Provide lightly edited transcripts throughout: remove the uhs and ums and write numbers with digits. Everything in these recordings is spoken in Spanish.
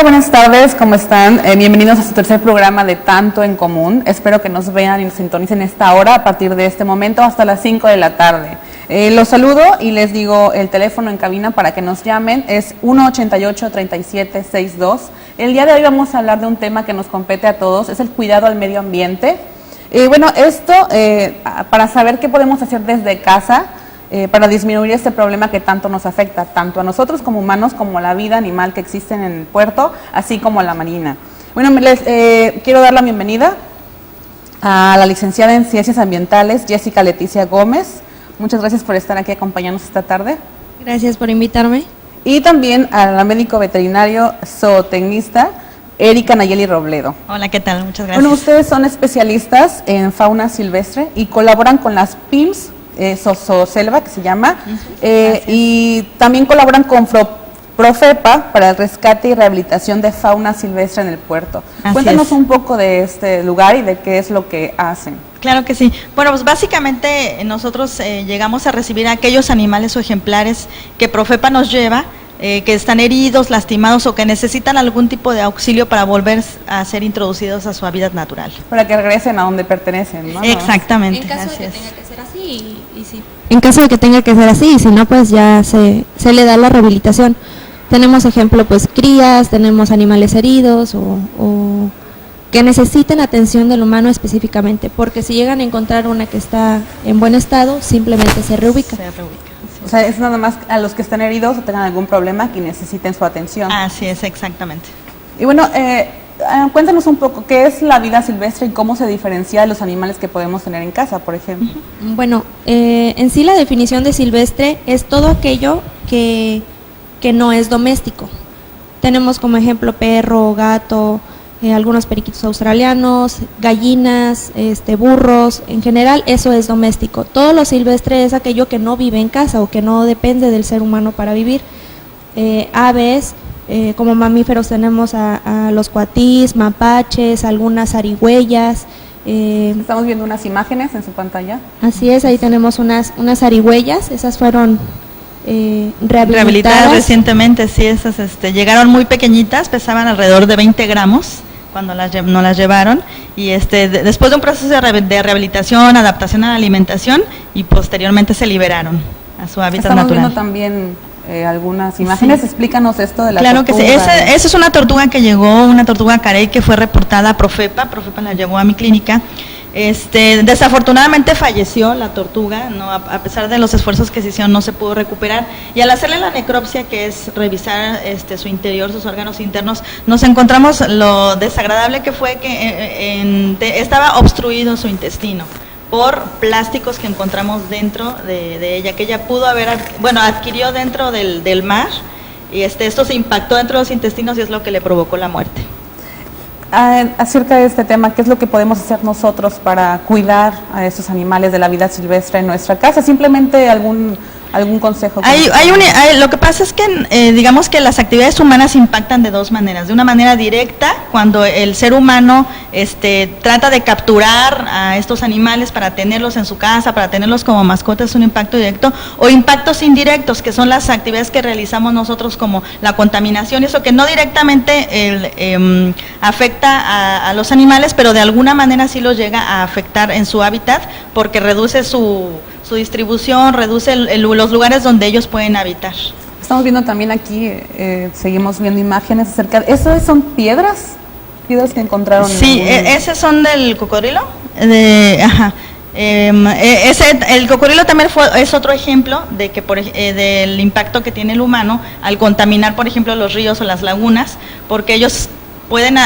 Hola, buenas tardes, ¿cómo están? Bienvenidos a su tercer programa de Tanto en Común. Espero que nos vean y nos sintonicen esta hora a partir de este momento hasta las 5 de la tarde. Los saludo y les digo el teléfono en cabina para que nos llamen, es 188-3762. El día de hoy vamos a hablar de un tema que nos compete a todos, es el cuidado al medio ambiente. Esto para saber qué podemos hacer desde casa, para disminuir este problema que tanto nos afecta, tanto a nosotros como humanos, como a la vida animal que existe en el puerto, así como a la marina. Bueno, les quiero dar la bienvenida a la licenciada en Ciencias Ambientales, Jessica Leticia Gómez. Muchas gracias por estar aquí acompañándonos esta tarde. Gracias por invitarme. Y también a la médico veterinario zootecnista, Erika Nayeli Robledo. Hola, ¿qué tal? Muchas gracias. Bueno, ustedes son especialistas en fauna silvestre y colaboran con las PIMS, Zooselva, que se llama, y también colaboran con Profepa para el rescate y rehabilitación de fauna silvestre en el puerto. Cuéntanos un poco de este lugar y de qué es lo que hacen. Claro que sí. Bueno, pues básicamente nosotros llegamos a recibir a aquellos animales o ejemplares que Profepa nos lleva, que están heridos, lastimados o que necesitan algún tipo de auxilio para volver a ser introducidos a su hábitat natural. Para que regresen a donde pertenecen, ¿no? Exactamente. En caso de que tenga que ser así, y sí. En caso de que tenga que ser así, y si no, pues ya se le da la rehabilitación. Tenemos ejemplo, pues crías, tenemos animales heridos o que necesiten atención del humano específicamente, porque si llegan a encontrar una que está en buen estado, simplemente se reubica. O sea, es nada más a los que están heridos o tengan algún problema que necesiten su atención. Así es, exactamente. Y bueno, cuéntanos un poco, ¿qué es la vida silvestre y cómo se diferencia de los animales que podemos tener en casa, por ejemplo? Bueno, en sí la definición de silvestre es todo aquello que no es doméstico. Tenemos como ejemplo perro, gato, algunos periquitos australianos, gallinas, burros, en general eso es doméstico. Todo lo silvestre es aquello que no vive en casa o que no depende del ser humano para vivir. Aves, como mamíferos tenemos a los cuatís, mapaches, algunas zarigüeyas. Estamos viendo unas imágenes en su pantalla. Así es, ahí tenemos unas zarigüeyas, esas fueron rehabilitadas recientemente, sí, esas llegaron muy pequeñitas, pesaban alrededor de 20 gramos cuando nos las llevaron y después de un proceso de rehabilitación, adaptación a la alimentación y posteriormente se liberaron a su hábitat natural. Estamos viendo también algunas imágenes, sí. Explícanos esto de la tortuga. Claro que sí, esa es una tortuga que llegó, una tortuga carey que fue reportada a Profepa la llevó a mi clínica. Desafortunadamente falleció la tortuga, no, a pesar de los esfuerzos que se hicieron no se pudo recuperar y al hacerle la necropsia, que es revisar su interior, sus órganos internos, nos encontramos lo desagradable que fue que estaba obstruido su intestino por plásticos que encontramos dentro de ella, que ella pudo haber, adquirió dentro del mar y esto se impactó dentro de los intestinos y es lo que le provocó la muerte. Acerca de este tema, ¿qué es lo que podemos hacer nosotros para cuidar a estos animales de la vida silvestre en nuestra casa? Simplemente algún consejo. Lo que pasa es que digamos que las actividades humanas impactan de dos maneras. De una manera directa, cuando el ser humano trata de capturar a estos animales para tenerlos en su casa, para tenerlos como mascotas, es un impacto directo, o impactos indirectos, que son las actividades que realizamos nosotros como la contaminación, eso que no directamente afecta a los animales, pero de alguna manera sí los llega a afectar en su hábitat, porque reduce su distribución, reduce los lugares donde ellos pueden habitar. Estamos viendo también aquí, seguimos viendo imágenes acerca de... ¿Eso son piedras? ¿Piedras que encontraron? Sí, esos son del cocodrilo. El cocodrilo también es otro ejemplo de que del impacto que tiene el humano al contaminar, por ejemplo, los ríos o las lagunas, porque ellos pueden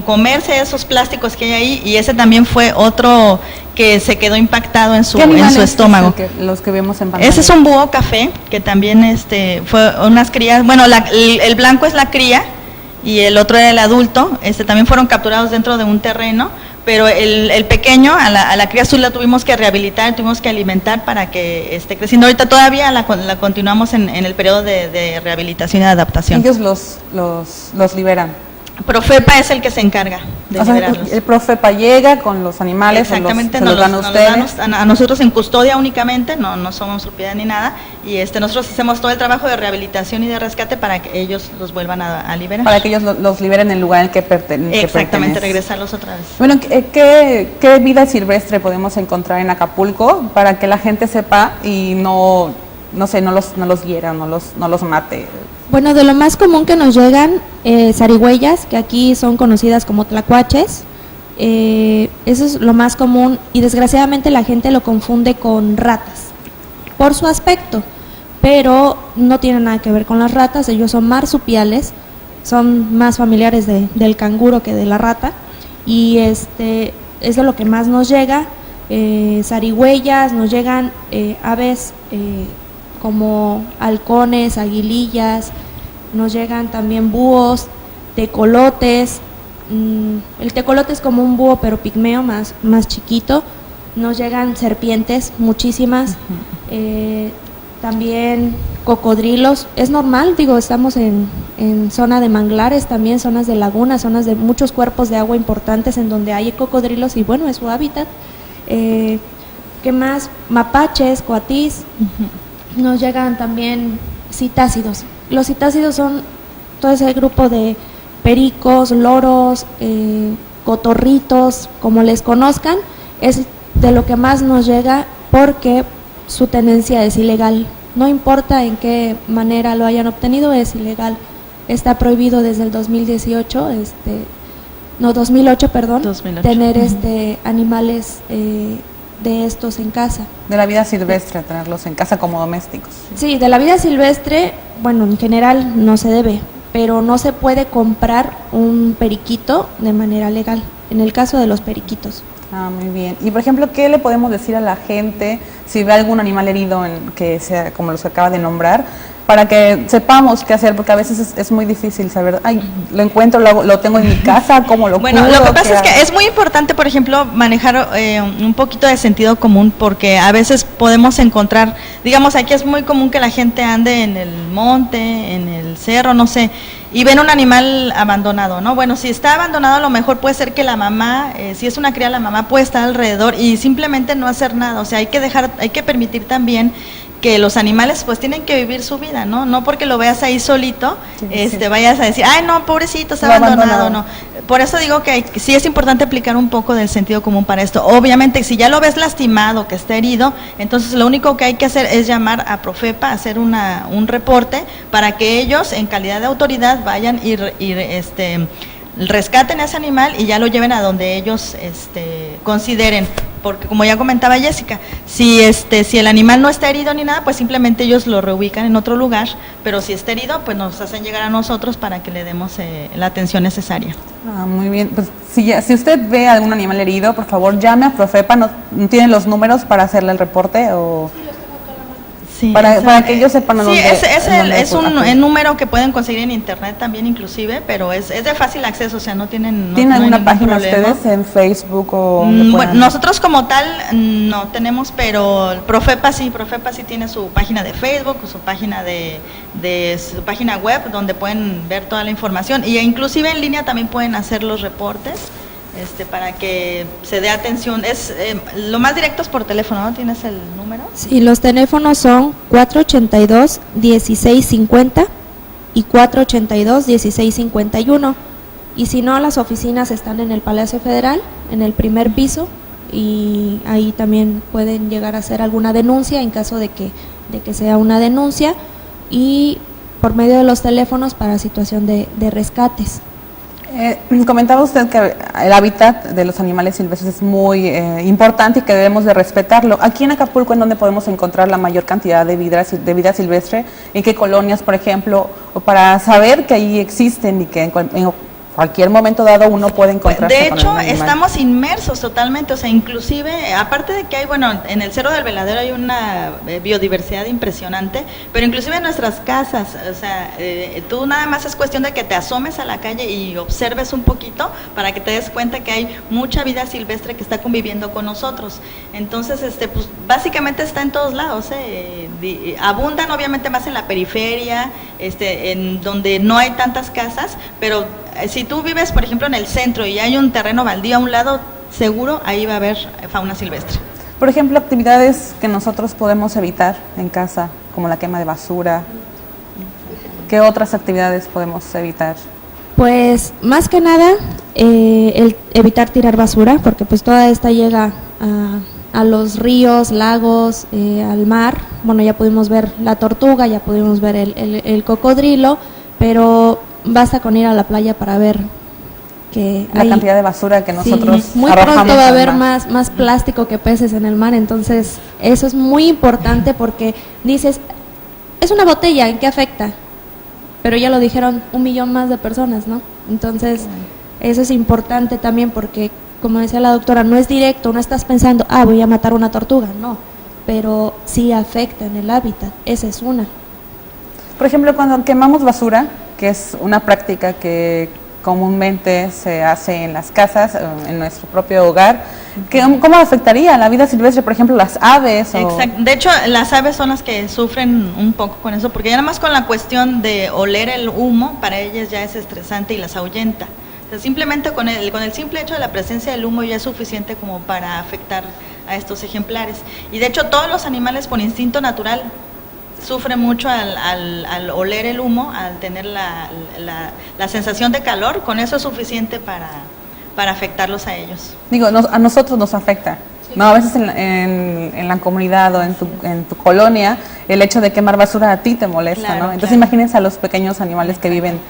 comerse esos plásticos que hay ahí y ese también fue otro que se quedó impactado en su estómago. Los que vemos en pantalla. Ese es un búho café que también fue unas crías, el blanco es la cría y el otro era el adulto, también fueron capturados dentro de un terreno, pero el pequeño, a la cría azul la tuvimos que rehabilitar, tuvimos que alimentar para que esté creciendo. Ahorita todavía la continuamos en el periodo de rehabilitación y adaptación. Ellos los liberan. Profepa es el que se encarga de O sea, liberarlos. el Profepa llega con los animales, Exactamente, se los dan a ustedes. a nosotros en custodia únicamente, no somos propiedad ni nada, y nosotros hacemos todo el trabajo de rehabilitación y de rescate para que ellos los vuelvan a liberar. Para que ellos los liberen en el lugar en el que pertenecen. Exactamente, regresarlos otra vez. Bueno, ¿qué vida silvestre podemos encontrar en Acapulco para que la gente sepa y no los hiera, no los mate? Bueno, de lo más común que nos llegan, zarigüeyas, que aquí son conocidas como tlacuaches, eso es lo más común y desgraciadamente la gente lo confunde con ratas por su aspecto, pero no tiene nada que ver con las ratas, ellos son marsupiales, son más familiares del canguro que de la rata, y eso es lo que más nos llega, zarigüeyas, nos llegan aves como halcones, aguilillas, nos llegan también búhos, tecolotes, el tecolote es como un búho pero pigmeo, más chiquito, nos llegan serpientes, muchísimas, también cocodrilos, es normal, estamos en zona de manglares, también zonas de lagunas, zonas de muchos cuerpos de agua importantes en donde hay cocodrilos y bueno, es su hábitat. ¿Qué más? Mapaches, coatís. Nos llegan también citácidos. Los citácidos son todo ese grupo de pericos, loros, cotorritos, como les conozcan, es de lo que más nos llega porque su tenencia es ilegal. No importa en qué manera lo hayan obtenido, es ilegal. Está prohibido desde el 2008, tener animales de estos en casa. De la vida silvestre, tenerlos en casa como domésticos. Sí, de la vida silvestre, bueno, en general no se debe, pero no se puede comprar un periquito de manera legal, en el caso de los periquitos. Ah, muy bien. Y por ejemplo, ¿qué le podemos decir a la gente si ve algún animal herido que sea como los que acaba de nombrar? Para que sepamos qué hacer, porque a veces es muy difícil saber, lo encuentro, lo tengo en mi casa, ¿cómo lo curo? Bueno, lo que pasa es que es muy importante, por ejemplo, manejar un poquito de sentido común, porque a veces podemos encontrar, digamos, aquí es muy común que la gente ande en el monte, en el cerro, no sé, y ven un animal abandonado, ¿no? Bueno, si está abandonado, a lo mejor puede ser que la mamá, si es una cría, la mamá puede estar alrededor y simplemente no hacer nada, o sea, hay que permitir también que los animales pues tienen que vivir su vida, ¿no? No porque lo veas ahí solito, vayas a decir, ay no, pobrecito, está abandonado, no. Por eso digo que sí es importante aplicar un poco del sentido común para esto. Obviamente, si ya lo ves lastimado, que está herido, entonces lo único que hay que hacer es llamar a Profepa, hacer un reporte para que ellos, en calidad de autoridad, vayan y rescaten a ese animal y ya lo lleven a donde ellos consideren. Porque como ya comentaba Jessica, si el animal no está herido ni nada, pues simplemente ellos lo reubican en otro lugar, pero si está herido, pues nos hacen llegar a nosotros para que le demos la atención necesaria. Ah, muy bien. Pues si usted ve algún animal herido, por favor llame a Profepa. ¿No tiene los números para hacerle el reporte o...? Sí, para que ellos sepan sí, es un número que pueden conseguir en internet también inclusive, pero es de fácil acceso, o sea, no tienen... ¿Tienen alguna página problema. Ustedes en Facebook o...? Bueno, nosotros como tal no tenemos, pero Profepa sí tiene su página de Facebook, su página su página web, donde pueden ver toda la información, y inclusive en línea también pueden hacer los reportes. Para que se dé atención, lo más directo es por teléfono, ¿no? ¿Tienes el número? Sí, los teléfonos son 482-1650 y 482-1651, y si no, las oficinas están en el Palacio Federal, en el primer piso, y ahí también pueden llegar a hacer alguna denuncia en caso de que sea una denuncia, y por medio de los teléfonos para situación de rescates. Comentaba usted que el hábitat de los animales silvestres es muy importante y que debemos de respetarlo. Aquí en Acapulco, ¿en dónde podemos encontrar la mayor cantidad de vida silvestre? ¿En qué colonias, por ejemplo? O para saber que ahí existen y que en cualquier momento dado uno puede encontrarse de con hecho, el animal. estamos inmersos totalmente, o sea, inclusive, aparte de que hay, bueno, en el Cerro del Veladero hay una biodiversidad impresionante, pero inclusive en nuestras casas, o sea, tú nada más es cuestión de que te asomes a la calle y observes un poquito para que te des cuenta que hay mucha vida silvestre que está conviviendo con nosotros. Entonces, pues básicamente está en todos lados, abundan obviamente más en la periferia, en donde no hay tantas casas, pero si tú vives, por ejemplo, en el centro y hay un terreno baldío a un lado, seguro ahí va a haber fauna silvestre. Por ejemplo, actividades que nosotros podemos evitar en casa, como la quema de basura. ¿Qué otras actividades podemos evitar? Pues más que nada el evitar tirar basura, porque pues toda esta llega a los ríos, lagos, al mar. Bueno, ya pudimos ver la tortuga, ya pudimos ver el cocodrilo, pero basta con ir a la playa para ver que la cantidad de basura que nosotros muy arrojamos pronto va a al haber mar. más plástico que peces en el mar. Entonces eso es muy importante, porque dices, es una botella, ¿en qué afecta? Pero ya lo dijeron 1 millón más de personas, ¿no? Entonces eso es importante también, porque como decía la doctora, no es directo, no estás pensando, voy a matar una tortuga, no, pero sí afecta en el hábitat, esa es una. Por ejemplo, cuando quemamos basura, que es una práctica que comúnmente se hace en las casas, en nuestro propio hogar, ¿cómo afectaría a la vida silvestre, por ejemplo, las aves? Exacto. De hecho, las aves son las que sufren un poco con eso, porque ya nada más con la cuestión de oler el humo, para ellas ya es estresante y las ahuyenta. O sea, simplemente con el simple hecho de la presencia del humo ya es suficiente como para afectar a estos ejemplares. Y de hecho, todos los animales por instinto natural sufre mucho al oler el humo, al tener la sensación de calor. Con eso es suficiente para afectarlos a ellos. Digo, a nosotros nos afecta, ¿no? A veces en la comunidad o en tu colonia, el hecho de quemar basura a ti te molesta, Claro, ¿no? Entonces claro. imagínense a los pequeños animales que viven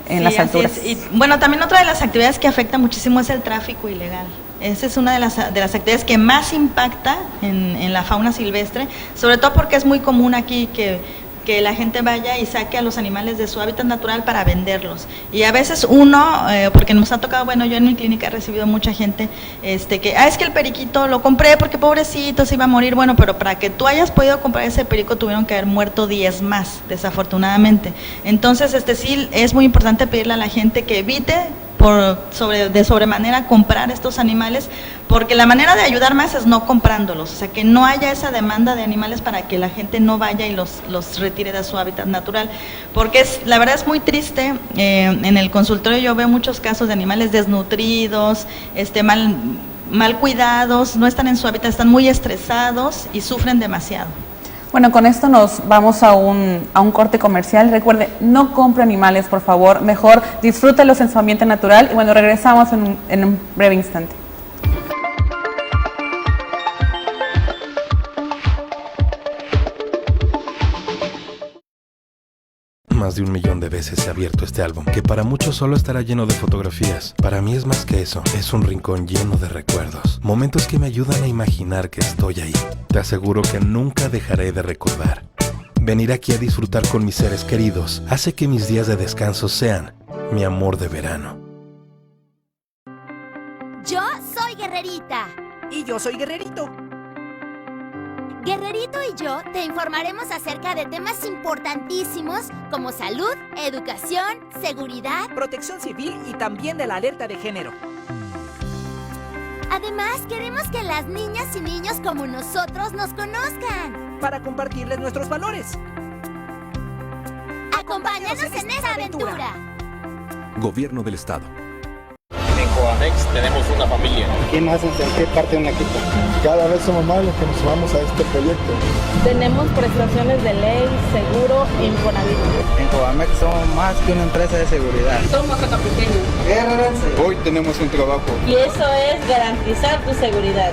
en las alturas. Y bueno, también otra de las actividades que afecta muchísimo es el tráfico ilegal. Esa es una de las actividades que más impacta en la fauna silvestre, sobre todo porque es muy común aquí que la gente vaya y saque a los animales de su hábitat natural para venderlos. Y a veces porque nos ha tocado, bueno, yo en mi clínica he recibido mucha gente es que el periquito lo compré porque pobrecito se iba a morir. Bueno, pero para que tú hayas podido comprar ese perico tuvieron que haber muerto 10 más, desafortunadamente. Entonces, sí es muy importante pedirle a la gente que evite de sobremanera comprar estos animales, porque la manera de ayudar más es no comprándolos, o sea, que no haya esa demanda de animales para que la gente no vaya y los retire de su hábitat natural, porque la verdad es muy triste. En el consultorio yo veo muchos casos de animales desnutridos, mal cuidados, no están en su hábitat, están muy estresados y sufren demasiado. Bueno, con esto nos vamos a un corte comercial. Recuerde, no compre animales, por favor. Mejor disfrútelos en su ambiente natural. Y bueno, regresamos en un breve instante. Más de 1 millón de veces he abierto este álbum, que para muchos solo estará lleno de fotografías. Para mí es más que eso, es un rincón lleno de recuerdos, momentos que me ayudan a imaginar que estoy ahí. Te aseguro que nunca dejaré de recordar. Venir aquí a disfrutar con mis seres queridos hace que mis días de descanso sean mi amor de verano. Yo soy Guerrerita. Y yo soy Guerrerito. Guerrerito y yo te informaremos acerca de temas importantísimos como salud, educación, seguridad. Protección civil y también de la alerta de género. Además, queremos que las niñas y niños como nosotros nos conozcan. Para compartirles nuestros valores. Acompáñanos en esta aventura. Gobierno del Estado. En Coamex tenemos una familia. ¿Quién hace en qué parte de un equipo? Cada vez somos más los que nos sumamos a este proyecto. Tenemos prestaciones de ley, seguro e Infonavit. En Coamex somos más que una empresa de seguridad. Somos capucheños. Hoy tenemos un trabajo. Y eso es garantizar tu seguridad.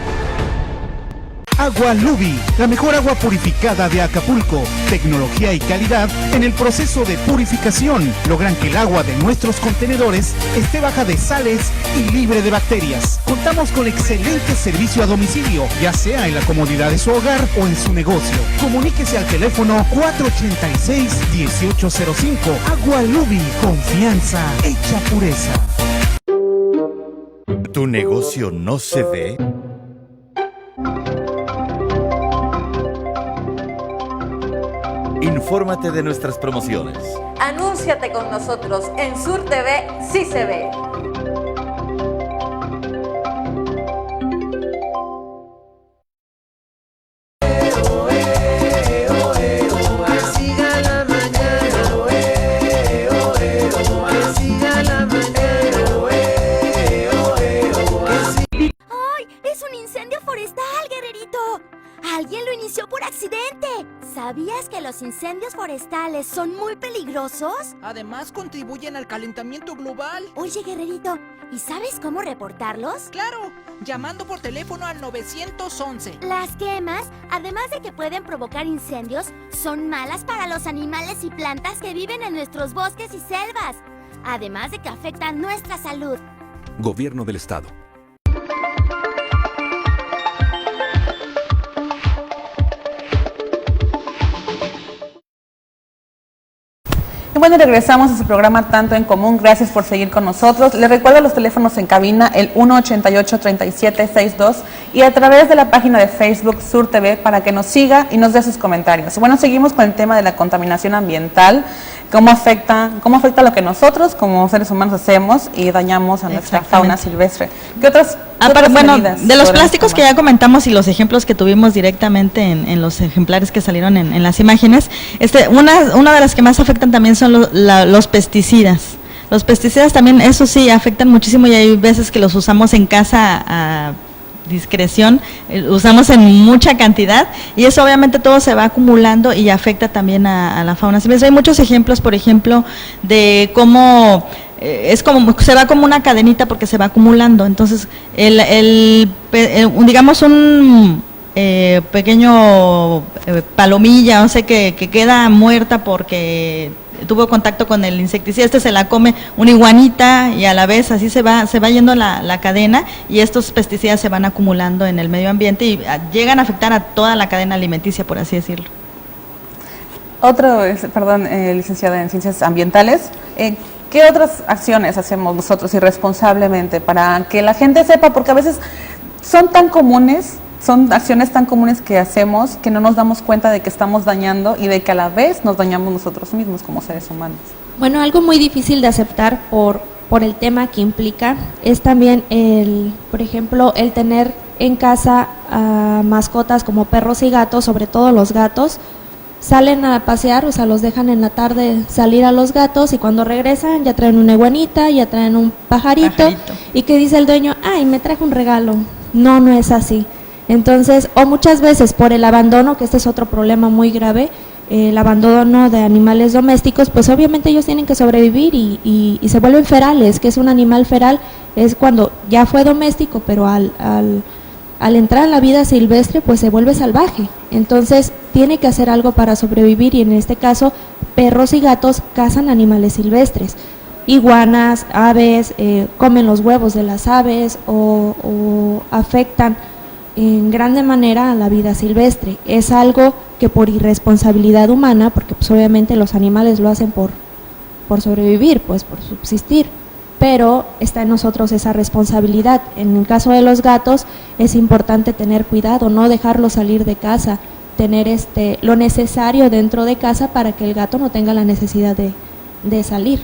Agua Lubi, la mejor agua purificada de Acapulco. Tecnología y calidad en el proceso de purificación logran que el agua de nuestros contenedores esté baja de sales y libre de bacterias. Contamos con excelente servicio a domicilio, ya sea en la comodidad de su hogar o en su negocio. Comuníquese al teléfono 486-1805. Agua Lubi, confianza hecha pureza. ¿Tu negocio no se ve? Infórmate de nuestras promociones. Anúnciate con nosotros en Sur TV, sí se ve. Siga la mañana, ¿Sabías que los incendios forestales son muy peligrosos? Además, contribuyen al calentamiento global. Oye, Guerrerito, ¿y sabes cómo reportarlos? Claro, llamando por teléfono al 911. Las quemas, además de que pueden provocar incendios, son malas para los animales y plantas que viven en nuestros bosques y selvas. Además de que afectan nuestra salud. Gobierno del Estado. Y bueno, regresamos a su programa Tanto en Común. Gracias por seguir con nosotros. Les recuerdo los teléfonos en cabina, el 188-3762 y a través de la página de Facebook Sur TV para que nos siga y nos dé sus comentarios. Bueno, seguimos con el tema de la contaminación ambiental, cómo afecta lo que nosotros como seres humanos hacemos y dañamos a nuestra fauna silvestre. ¿Qué otras bueno, medidas de los plásticos tomar? que ya comentamos y los ejemplos que tuvimos directamente en los ejemplares que salieron en las imágenes, una de las que más afectan también son los pesticidas. Los pesticidas también, eso sí, afectan muchísimo y hay veces que los usamos en casa a discreción, usamos en mucha cantidad y eso obviamente todo se va acumulando y afecta también a la fauna silvestre. Hay muchos ejemplos, por ejemplo, de cómo se va como una cadenita porque se va acumulando. Entonces, digamos un pequeño palomilla, no sé, que queda muerta porque tuvo contacto con el insecticida, se la come una iguanita y a la vez así se va yendo la cadena y estos pesticidas se van acumulando en el medio ambiente y llegan a afectar a toda la cadena alimenticia, por así decirlo. Licenciada en Ciencias Ambientales, ¿qué otras acciones hacemos nosotros irresponsablemente para que la gente sepa? Porque a veces son acciones tan comunes que hacemos que no nos damos cuenta de que estamos dañando y de que a la vez nos dañamos nosotros mismos como seres humanos. Bueno, algo muy difícil de aceptar por el tema que implica es también por ejemplo, el tener en casa mascotas como perros y gatos, sobre todo los gatos. Salen a pasear, o sea, los dejan en la tarde salir a los gatos y cuando regresan ya traen una iguanita, ya traen un pajarito. Y que dice el dueño, ay, me trajo un regalo. No es así. Entonces, o muchas veces por el abandono, que este es otro problema muy grave, el abandono de animales domésticos, pues obviamente ellos tienen que sobrevivir y se vuelven ferales. Que es un animal feral, es cuando ya fue doméstico, pero al entrar en la vida silvestre, pues se vuelve salvaje. Entonces, tiene que hacer algo para sobrevivir y en este caso, perros y gatos cazan animales silvestres. Iguanas, aves, comen los huevos de las aves o afectan en grande manera a la vida silvestre. Es algo que por irresponsabilidad humana, porque pues obviamente los animales lo hacen por sobrevivir, pues por subsistir, pero está en nosotros esa responsabilidad. En el caso de los gatos es importante tener cuidado, no dejarlos salir de casa, tener lo necesario dentro de casa para que el gato no tenga la necesidad de salir.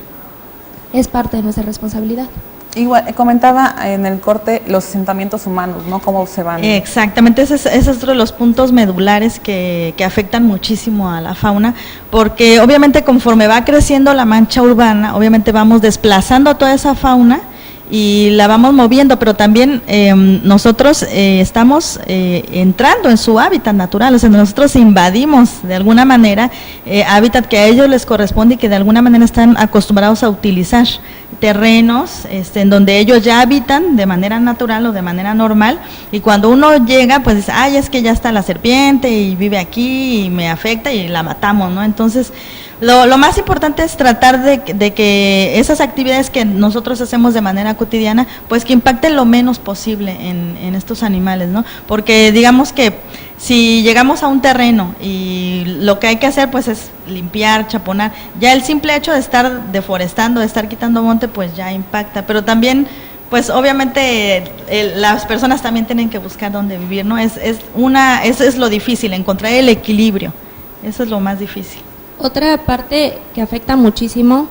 Es parte de nuestra responsabilidad. Igual, comentaba en el corte los asentamientos humanos, ¿no? Cómo se van. Exactamente, ese es otro de los puntos medulares que afectan muchísimo a la fauna, porque obviamente conforme va creciendo la mancha urbana, obviamente vamos desplazando a toda esa fauna y la vamos moviendo, pero también nosotros estamos entrando en su hábitat natural, o sea, nosotros invadimos de alguna manera hábitat que a ellos les corresponde y que de alguna manera están acostumbrados a utilizar terrenos en donde ellos ya habitan de manera natural o de manera normal, y cuando uno llega, pues dice, ay, es que ya está la serpiente y vive aquí y me afecta y la matamos, ¿no? Entonces, lo más importante es tratar de que esas actividades que nosotros hacemos de manera cotidiana, pues que impacten lo menos posible en estos animales, ¿no? Porque digamos que si llegamos a un terreno y lo que hay que hacer pues es limpiar, chaponar, ya el simple hecho de estar deforestando, de estar quitando monte, pues ya impacta, pero también pues obviamente las personas también tienen que buscar dónde vivir, ¿no? Eso es lo difícil, encontrar el equilibrio, eso es lo más difícil. Otra parte que afecta muchísimo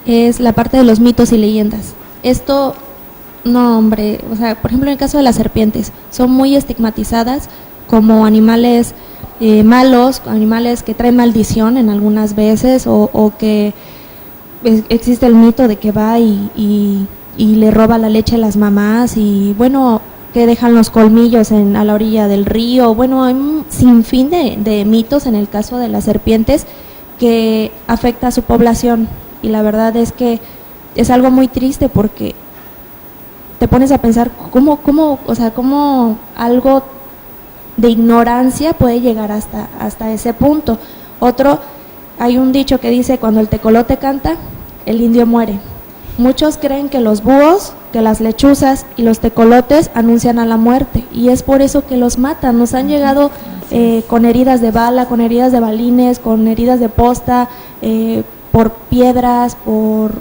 es la parte de los mitos y leyendas. Esto, no hombre, o sea, por ejemplo en el caso de las serpientes, son muy estigmatizadas como animales malos, animales que traen maldición en algunas veces, o que existe el mito de que va y le roba la leche a las mamás, y bueno, que dejan los colmillos a la orilla del río. Bueno, hay un sinfín de mitos en el caso de las serpientes que afecta a su población, y la verdad es que es algo muy triste porque te pones a pensar cómo algo de ignorancia puede llegar hasta ese punto. Hay un dicho que dice: cuando el tecolote canta, el indio muere. Muchos creen que los búhos, que las lechuzas y los tecolotes anuncian a la muerte, y es por eso que los matan. Nos han llegado con heridas de bala, con heridas de balines, con heridas de posta, por piedras, por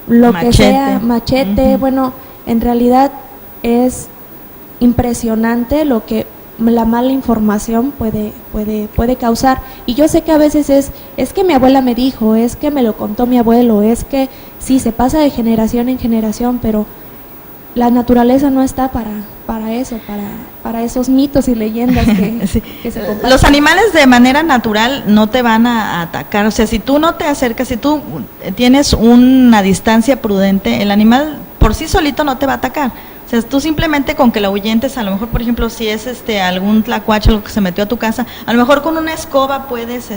lo que sea, machete. Bueno, en realidad es impresionante lo que la mala información puede causar. Y yo sé que a veces es que mi abuela me dijo, es que me lo contó mi abuelo, es que sí, se pasa de generación en generación, pero la naturaleza no está para eso, para esos mitos y leyendas que se comparten. Los animales de manera natural no te van a atacar, o sea, si tú no te acercas, si tú tienes una distancia prudente, el animal por sí solito no te va a atacar. O sea, tú simplemente con que lo ahuyentes, a lo mejor, por ejemplo, si es algún tlacuache, algo que se metió a tu casa, a lo mejor con una escoba puedes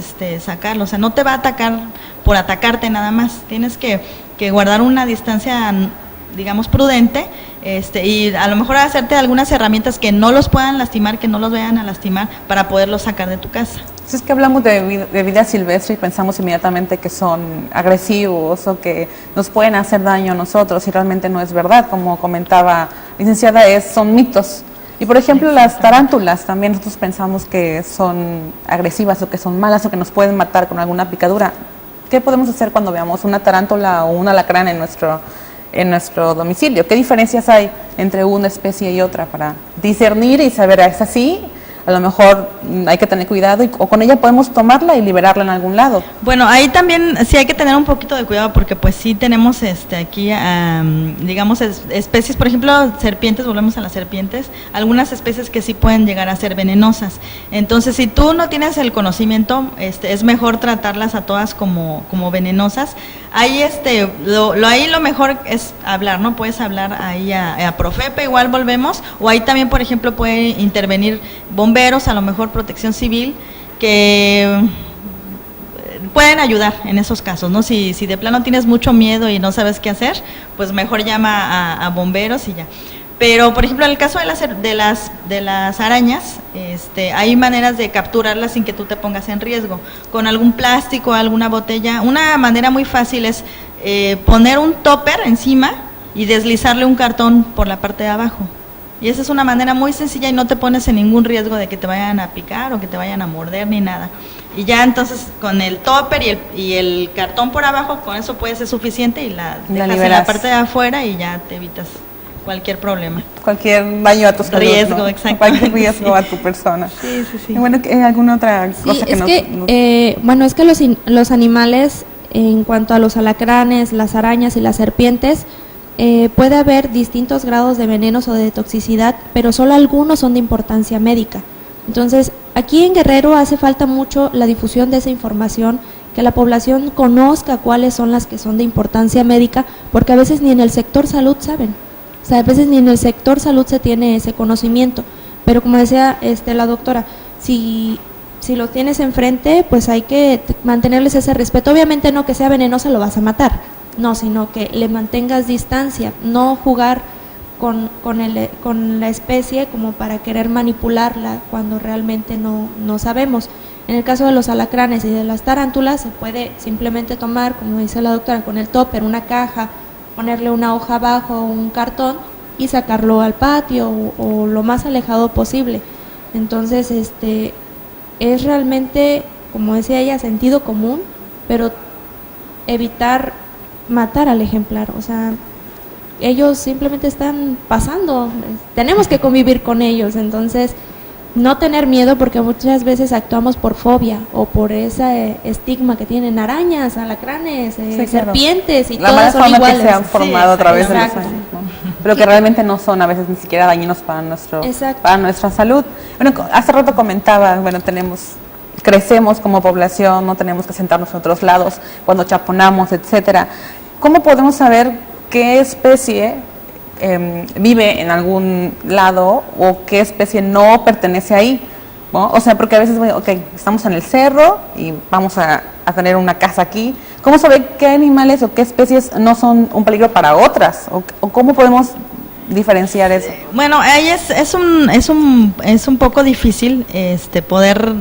sacarlo. O sea, no te va a atacar por atacarte nada más. Tienes que guardar una distancia, digamos, prudente, y a lo mejor hacerte algunas herramientas que no los puedan lastimar, que no los vayan a lastimar, para poderlos sacar de tu casa. Es que hablamos de vida silvestre y pensamos inmediatamente que son agresivos o que nos pueden hacer daño a nosotros, y realmente no es verdad. Como comentaba licenciada, son mitos. Y por ejemplo, las tarántulas también nosotros pensamos que son agresivas o que son malas o que nos pueden matar con alguna picadura. ¿Qué podemos hacer cuando veamos una tarántula o un alacrán en nuestro domicilio? ¿Qué diferencias hay entre una especie y otra para discernir y saber, es así? A lo mejor hay que tener cuidado, o con ella podemos tomarla y liberarla en algún lado. Bueno, ahí también sí hay que tener un poquito de cuidado, porque pues sí tenemos aquí, digamos, especies, por ejemplo, serpientes, volvemos a las serpientes, algunas especies que sí pueden llegar a ser venenosas. Entonces, si tú no tienes el conocimiento, es mejor tratarlas a todas como venenosas. Ahí ahí lo mejor es hablar, ¿no? Puedes hablar ahí a Profepa, igual volvemos, o ahí también, por ejemplo, puede intervenir bomberos, a lo mejor Protección Civil, que pueden ayudar en esos casos, ¿no? Si de plano tienes mucho miedo y no sabes qué hacer, pues mejor llama a bomberos y ya. Pero, por ejemplo, en el caso de las arañas, hay maneras de capturarlas sin que tú te pongas en riesgo. Con algún plástico, alguna botella. Una manera muy fácil es poner un topper encima y deslizarle un cartón por la parte de abajo. Y esa es una manera muy sencilla y no te pones en ningún riesgo de que te vayan a picar o que te vayan a morder ni nada. Y ya entonces con el topper y el cartón por abajo, con eso puede ser suficiente, y la dejas en la parte de afuera y ya te evitas cualquier problema. Cualquier daño a tu salud, riesgo, ¿no? exactamente. Cualquier riesgo a tu persona. Sí. Y bueno, ¿alguna otra cosa que es que los animales, en cuanto a los alacranes, las arañas y las serpientes, puede haber distintos grados de venenos o de toxicidad, pero solo algunos son de importancia médica. Entonces, aquí en Guerrero hace falta mucho la difusión de esa información, que la población conozca cuáles son las que son de importancia médica, porque a veces ni en el sector salud saben. O sea, a veces ni en el sector salud se tiene ese conocimiento. Pero como decía la doctora, si lo tienes enfrente, pues hay que mantenerles ese respeto. Obviamente no que sea venenosa lo vas a matar, no, sino que le mantengas distancia, no jugar con la especie como para querer manipularla cuando realmente no sabemos. En el caso de los alacranes y de las tarántulas, se puede simplemente tomar, como dice la doctora, con el topper, una caja, ponerle una hoja abajo, un cartón, y sacarlo al patio o lo más alejado posible. Entonces, es realmente, como decía ella, sentido común, pero evitar matar al ejemplar. O sea, ellos simplemente están pasando, tenemos que convivir con ellos. Entonces, no tener miedo, porque muchas veces actuamos por fobia o por ese estigma que tienen arañas, alacranes, serpientes, y todas son iguales. La mala fama que se han formado a través de los años, ¿no? Pero que realmente no son a veces ni siquiera dañinos para nuestra salud. Bueno, hace rato comentaba, crecemos como población, no tenemos que sentarnos en otros lados cuando chaponamos, etcétera. ¿Cómo podemos saber qué especie vive en algún lado o qué especie no pertenece ahí, ¿no? O sea, porque a veces, ok, estamos en el cerro y vamos a tener una casa aquí. ¿Cómo saber qué animales o qué especies no son un peligro para otras? ¿O cómo podemos diferenciar eso? Bueno, ahí es un poco difícil poder,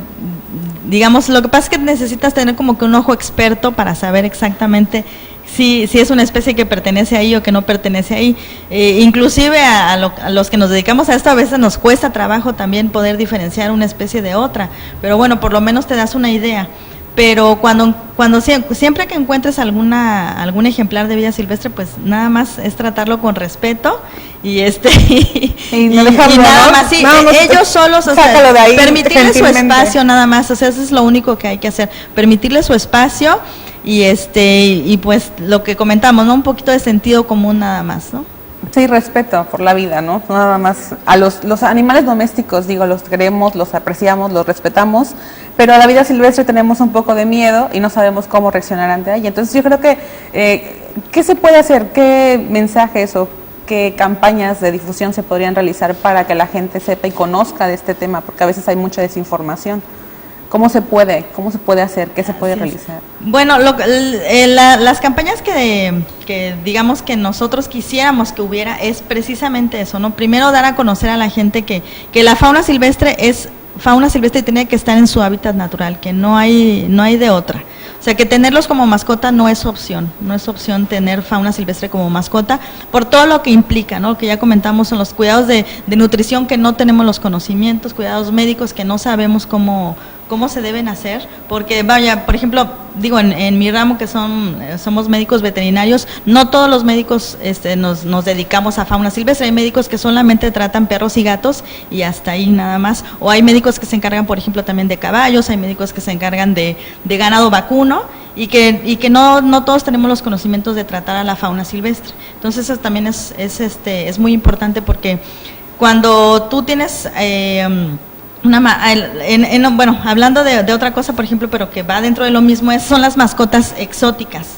digamos, lo que pasa es que necesitas tener como que un ojo experto para saber exactamente si es una especie que pertenece ahí o que no pertenece ahí. Inclusive a los que nos dedicamos a esto a veces nos cuesta trabajo también poder diferenciar una especie de otra, pero bueno, por lo menos te das una idea. Pero siempre que encuentres algún ejemplar de vida silvestre, pues nada más es tratarlo con respeto y nada más, sí, ellos solos, o sea, permitirles su espacio nada más, o sea, eso es lo único que hay que hacer, permitirles su espacio y pues lo que comentamos, ¿no? Un poquito de sentido común nada más, ¿no? Sí, respeto por la vida, ¿no? Nada más a los animales domésticos, digo, los queremos, los apreciamos, los respetamos, pero a la vida silvestre tenemos un poco de miedo y no sabemos cómo reaccionar ante ella. Entonces yo creo que, ¿qué se puede hacer? ¿Qué mensajes o qué campañas de difusión se podrían realizar para que la gente sepa y conozca de este tema? Porque a veces hay mucha desinformación. ¿Cómo se puede hacer? ¿Qué se puede realizar? Bueno, las campañas que digamos que nosotros quisiéramos que hubiera es precisamente eso, ¿no? Primero dar a conocer a la gente que la fauna silvestre es fauna silvestre y tiene que estar en su hábitat natural, que no hay de otra. O sea, que tenerlos como mascota no es opción tener fauna silvestre como mascota, por todo lo que implica, ¿no? Que ya comentamos, son los cuidados de nutrición que no tenemos los conocimientos, cuidados médicos que no sabemos cómo se deben hacer, porque vaya, por ejemplo, digo, en mi ramo que somos médicos veterinarios, no todos los médicos nos dedicamos a fauna silvestre, hay médicos que solamente tratan perros y gatos y hasta ahí nada más, o hay médicos que se encargan, por ejemplo, también de caballos, hay médicos que se encargan de ganado vacuno, y que no todos tenemos los conocimientos de tratar a la fauna silvestre. Entonces eso también es muy importante, porque cuando tú tienes bueno, hablando de otra cosa, por ejemplo, pero que va dentro de lo mismo, son las mascotas exóticas,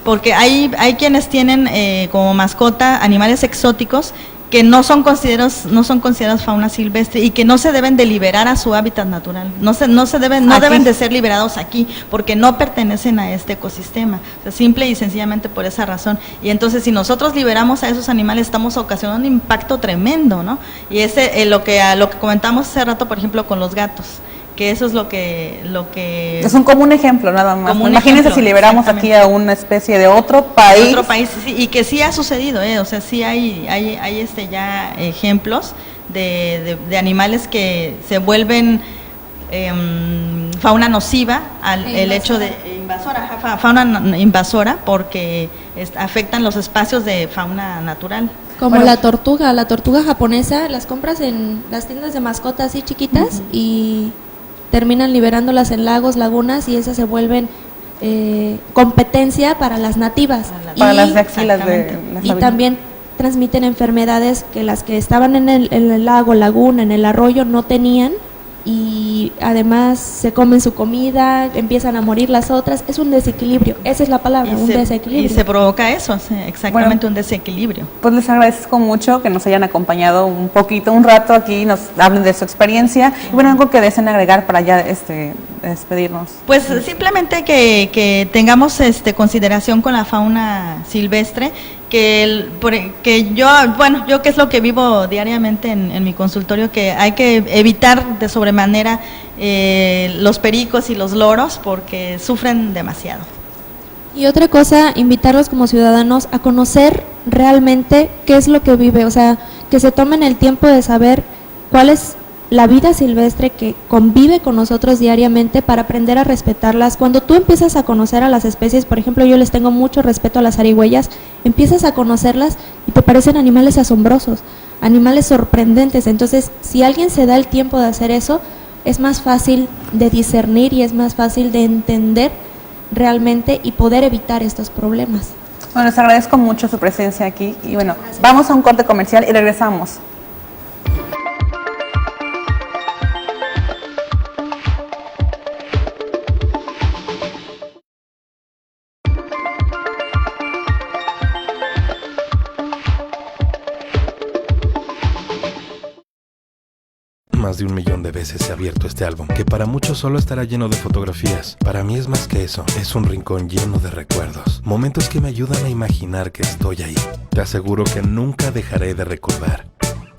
porque hay quienes tienen como mascota animales exóticos que no son considerados fauna silvestre y que no se deben de liberar a su hábitat natural, no deben de ser liberados aquí porque no pertenecen a este ecosistema, o sea, simple y sencillamente por esa razón. Y entonces si nosotros liberamos a esos animales estamos ocasionando un impacto tremendo, ¿no? Y lo que comentamos hace rato, por ejemplo, con los gatos, que eso es lo que es como un ejemplo nada más. Imagínense si liberamos aquí a una especie de otro país. Sí, y que sí ha sucedido, o sea, sí hay ya ejemplos de animales que se vuelven fauna nociva el hecho de fauna invasora, porque afectan los espacios de fauna natural. Como la tortuga japonesa, las compras en las tiendas de mascotas así chiquitas y terminan liberándolas en lagos, lagunas, y esas se vuelven competencia para las nativas. Para las de aquí, las de y también transmiten enfermedades que las que estaban en el lago, laguna, en el arroyo no tenían, y además se comen su comida, empiezan a morir las otras. Es un desequilibrio, esa es la palabra, desequilibrio. Y se provoca eso, exactamente, un desequilibrio. Pues les agradezco mucho que nos hayan acompañado un rato aquí, nos hablen de su experiencia. Y bueno, algo que deseen agregar para ya despedirnos. Pues simplemente que tengamos consideración con la fauna silvestre, que yo que es lo que vivo diariamente en mi consultorio, que hay que evitar de sobremanera los pericos y los loros porque sufren demasiado. Y otra cosa, invitarlos como ciudadanos a conocer realmente qué es lo que vive, o sea, que se tomen el tiempo de saber cuál es la vida silvestre que convive con nosotros diariamente, para aprender a respetarlas. Cuando tú empiezas a conocer a las especies, por ejemplo, yo les tengo mucho respeto a las zarigüeyas, empiezas a conocerlas y te parecen animales asombrosos, animales sorprendentes. Entonces, si alguien se da el tiempo de hacer eso, es más fácil de discernir y es más fácil de entender realmente y poder evitar estos problemas. Bueno, les agradezco mucho su presencia aquí y bueno, vamos a un corte comercial y regresamos. más de 1 millón de veces he abierto este álbum, que para muchos solo estará lleno de fotografías. Para mí es más que eso, es un rincón lleno de recuerdos, momentos que me ayudan a imaginar que estoy ahí. Te aseguro que nunca dejaré de recordar.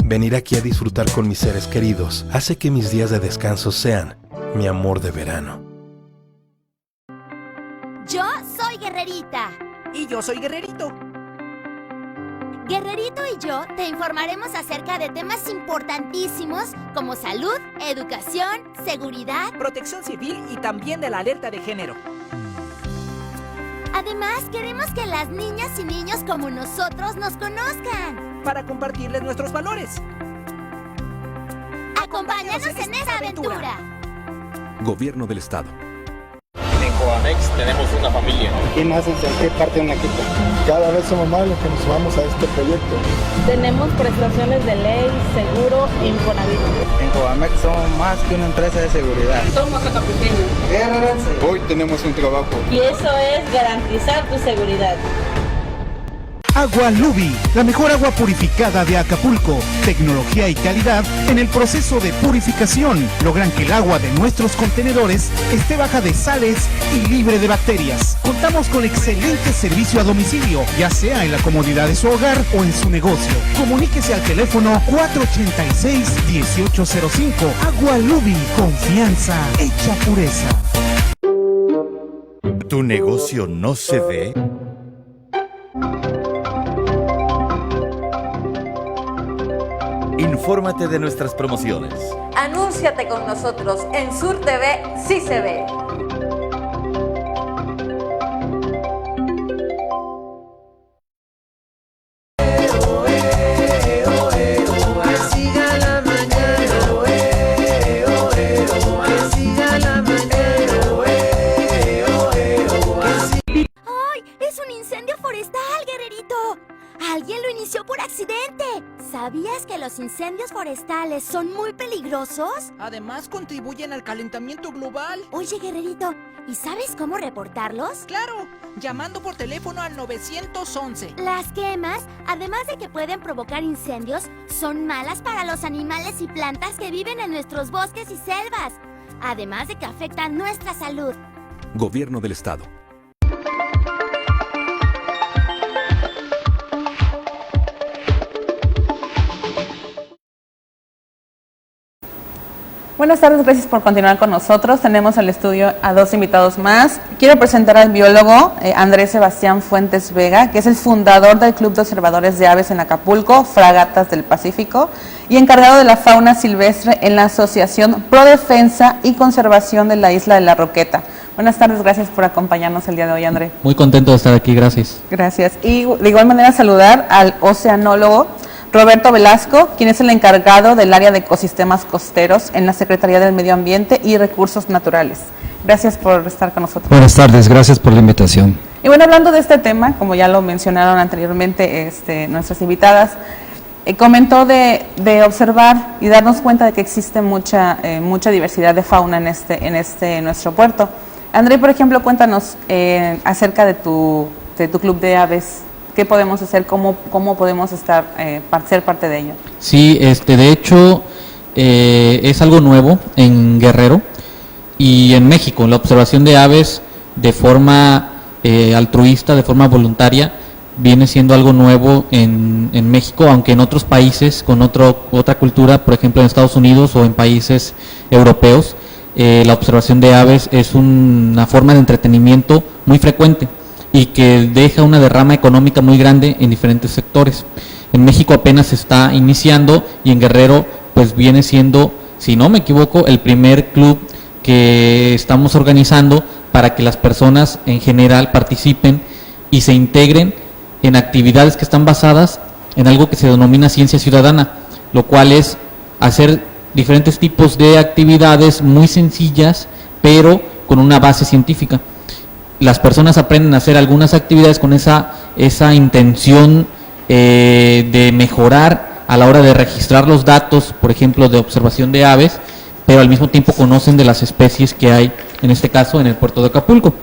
Venir aquí a disfrutar con mis seres queridos hace que mis días de descanso sean mi amor de verano. Yo soy Guerrerita. Y yo soy Guerrerito. Guerrerito y yo te informaremos acerca de temas importantísimos como salud, educación, seguridad, protección civil y también de la alerta de género. Además, queremos que las niñas y niños como nosotros nos conozcan. Para compartirles nuestros valores. Acompáñanos en esta aventura. Gobierno del Estado. En Coamex tenemos una familia. ¿Quién hace sentir parte de un equipo? Cada vez somos más los que nos sumamos a este proyecto. Tenemos prestaciones de ley, seguro e Infonavit. En Coamex somos más que una empresa de seguridad. Somos acapuqueños. Hoy tenemos un trabajo. Y eso es garantizar tu seguridad. Agua Lubi, la mejor agua purificada de Acapulco. Tecnología y calidad en el proceso de purificación logran que el agua de nuestros contenedores esté baja de sales y libre de bacterias. Contamos con excelente servicio a domicilio, ya sea en la comodidad de su hogar o en su negocio. Comuníquese al teléfono 486-1805. Agua Lubi, confianza hecha pureza. ¿Tu negocio no se ve? Infórmate de nuestras promociones. Anúnciate con nosotros en Sur TV, sí se ve. ¡Ay! ¡Es un incendio forestal, Guerrerito! ¡Alguien lo inició por accidente! ¿Sabías que los incendios forestales son muy peligrosos? Además, contribuyen al calentamiento global. Oye, Guerrerito, ¿y sabes cómo reportarlos? Claro, llamando por teléfono al 911. Las quemas, además de que pueden provocar incendios, son malas para los animales y plantas que viven en nuestros bosques y selvas. Además de que afectan nuestra salud. Gobierno del Estado. Buenas tardes, gracias por continuar con nosotros. Tenemos al estudio a 2 invitados más. Quiero presentar al biólogo Andrés Sebastián Fuentes Vega, que es el fundador del Club de Observadores de Aves en Acapulco, Fragatas del Pacífico, y encargado de la fauna silvestre en la Asociación Pro Defensa y Conservación de la Isla de la Roqueta. Buenas tardes, gracias por acompañarnos el día de hoy, Andrés. Muy contento de estar aquí, gracias. Gracias. Y de igual manera saludar al oceanólogo Roberto Velasco, quien es el encargado del área de ecosistemas costeros en la Secretaría del Medio Ambiente y Recursos Naturales. Gracias por estar con nosotros. Buenas tardes, gracias por la invitación. Y bueno, hablando de este tema, como ya lo mencionaron anteriormente nuestras invitadas, comentó de observar y darnos cuenta de que existe mucha diversidad de fauna en nuestro puerto. André, por ejemplo, cuéntanos acerca de tu club de aves. ¿Qué podemos hacer? ¿Cómo podemos ser parte de ello? Sí, de hecho, es algo nuevo en Guerrero y en México. La observación de aves de forma altruista, de forma voluntaria, viene siendo algo nuevo en México, aunque en otros países con otra cultura, por ejemplo en Estados Unidos o en países europeos, la observación de aves es una forma de entretenimiento muy frecuente y que deja una derrama económica muy grande en diferentes sectores. En México apenas se está iniciando y en Guerrero pues viene siendo, si no me equivoco, el primer club que estamos organizando para que las personas en general participen y se integren en actividades que están basadas en algo que se denomina ciencia ciudadana, lo cual es hacer diferentes tipos de actividades muy sencillas, pero con una base científica. Las personas aprenden a hacer algunas actividades con esa intención de mejorar a la hora de registrar los datos, por ejemplo, de observación de aves, pero al mismo tiempo conocen de las especies que hay, en este caso, en el puerto de Acapulco.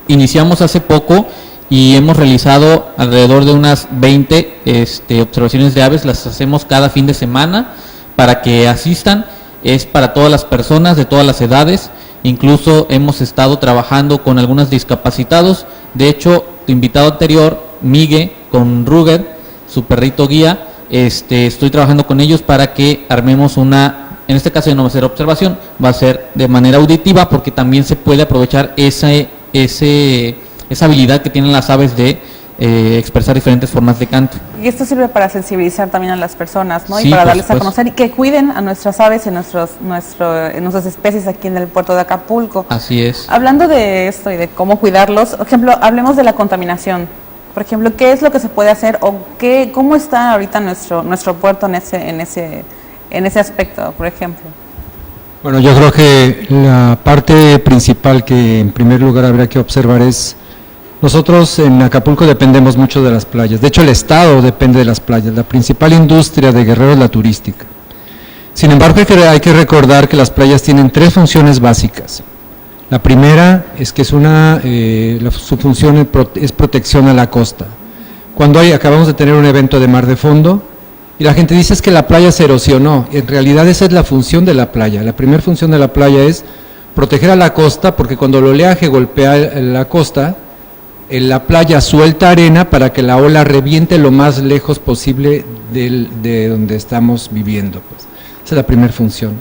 Iniciamos hace poco y hemos realizado alrededor de unas 20 observaciones de aves, las hacemos cada fin de semana para que asistan, es para todas las personas de todas las edades. Incluso hemos estado trabajando con algunos discapacitados. De hecho, tu invitado anterior, Migue, con Ruger, su perrito guía, estoy trabajando con ellos para que armemos una, en este caso no va a ser observación, va a ser de manera auditiva, porque también se puede aprovechar esa habilidad que tienen las aves de expresar diferentes formas de canto. Y esto sirve para sensibilizar también a las personas, ¿no? Sí, y para por darles supuesto. a conocer y que cuiden a nuestras aves y nuestras especies aquí en el puerto de Acapulco. Así es. Hablando de esto y de cómo cuidarlos, por ejemplo, hablemos de la contaminación. Por ejemplo, ¿qué es lo que se puede hacer o cómo está ahorita nuestro puerto en ese aspecto, por ejemplo? Bueno, yo creo que la parte principal que en primer lugar habría que observar es, nosotros en Acapulco dependemos mucho de las playas, de hecho el estado depende de las playas, la principal industria de Guerrero es la turística. Sin embargo, hay que recordar que las playas tienen 3 funciones básicas. La primera es que su función es protección a la costa. Cuando acabamos de tener un evento de mar de fondo, y la gente dice es que la playa se erosionó, en realidad esa es la función de la playa. La primera función de la playa es proteger a la costa, porque cuando el oleaje golpea la costa, la playa suelta arena para que la ola reviente lo más lejos posible de donde estamos viviendo, pues. Esa es la primera función.